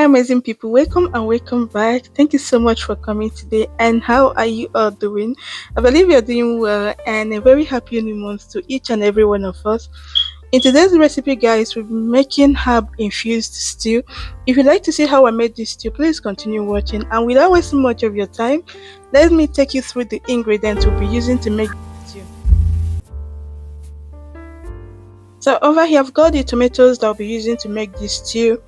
amazing people, welcome and welcome back. Thank you so much for coming today. And how are you all doing? I believe you're doing well, and a very happy new month to each and every one of us. In today's recipe, guys, we'll be making herb infused stew. If you'd like to see how I made this stew, please continue watching. And without wasting much of your time, let me take you through the ingredients we'll be using to make this stew. So over here, I've got the tomatoes that I'll be using to make this stew.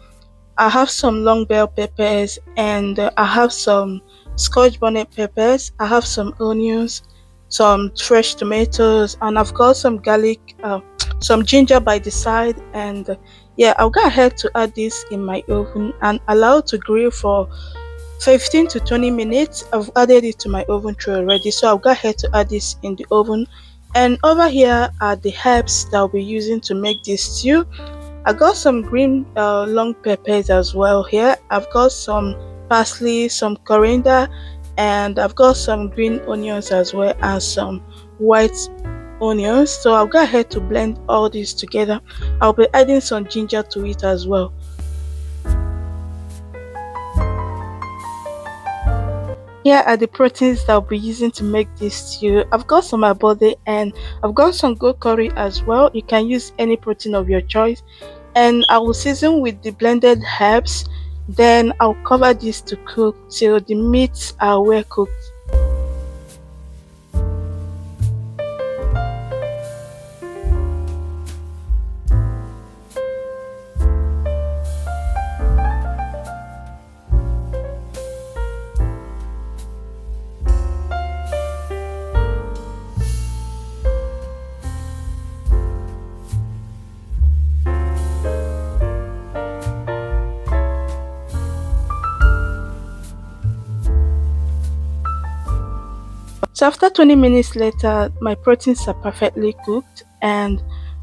I have some long bell peppers, and I have some scotch bonnet peppers. I have some onions, some fresh tomatoes, and I've got some garlic, some ginger by the side. And yeah, I'll go ahead to add this in my oven and allow it to grill for 15 to 20 minutes. I've added it to my oven tray already, so I'll go ahead to add this in the oven. And over here are the herbs that I'll be using to make this stew. I got some green long peppers as well here. I've got some parsley, some coriander, and I've got some green onions as well as some white onions. So I'll go ahead to blend all this together. I'll be adding some ginger to it as well. Here are the proteins that I'll be using to make this stew. I've got some abode and I've got some goat curry as well. You can use any protein of your choice. And I will season with the blended herbs. Then I'll cover this to cook till the meats are well cooked. So after 20 minutes later, my proteins are perfectly cooked, and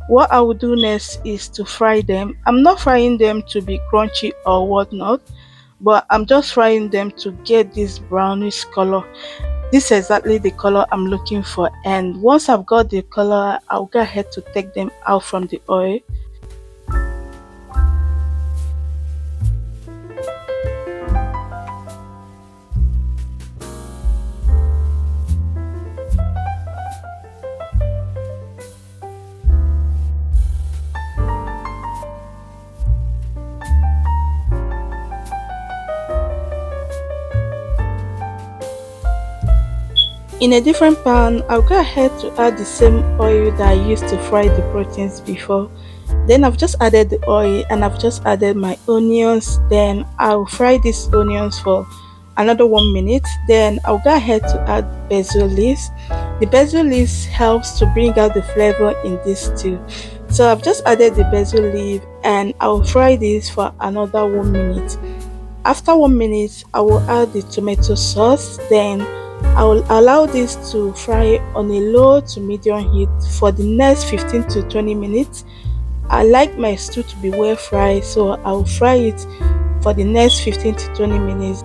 what I will do next is to fry them. I'm not frying them to be crunchy or whatnot, but I'm just frying them to get this brownish color. This is exactly the color I'm looking for, and once I've got the color, I'll go ahead to take them out from the oil. In a different pan, I'll go ahead to add the same oil that I used to fry the proteins before. Then I've just added the oil and I've just added my onions. Then I'll fry these onions for another 1 minute. Then I'll go ahead to add basil leaves. The basil leaves helps to bring out the flavor in this stew. So I've just added the basil leaf and I'll fry this for another 1 minute. After 1 minute, I will add the tomato sauce. Then I will allow this to fry on a low to medium heat for the next 15 to 20 minutes. I like my stew to be well fried, so I will fry it for the next 15 to 20 minutes.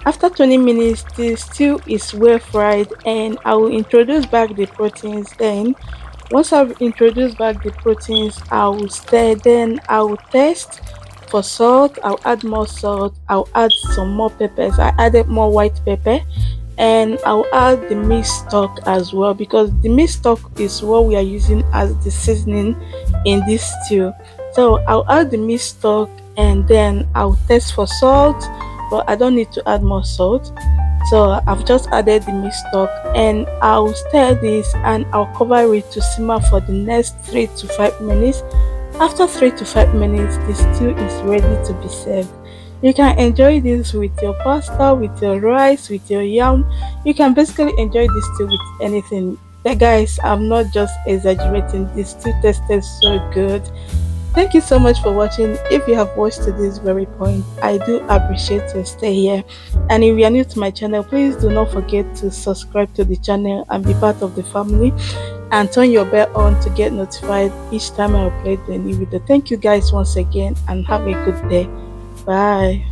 After 20 minutes, the stew is well fried, and I will introduce back the proteins. Then once I've introduced back the proteins, I will stir. Then I will taste for salt. I'll add more salt. I'll add some more peppers. I added more white pepper, and I'll add the meat stock as well, because the meat stock is what we are using as the seasoning in this stew. So I'll add the meat stock, and then I'll taste for salt, but I don't need to add more salt. So I've just added the meat stock, and I'll stir this and I'll cover it to simmer for the next 3 to 5 minutes. After 3 to 5 minutes, the stew is ready to be served. You can enjoy this with your pasta, with your rice, with your yam. You can basically enjoy this stew with anything. But guys, I'm not just exaggerating, this stew tasted so good. Thank you so much for watching. If you have watched to this very point, I do appreciate your stay here. And if you are new to my channel, please do not forget to subscribe to the channel and be part of the family, and turn your bell on to get notified each time I upload the new video. Thank you guys once again, and have a good day. Bye.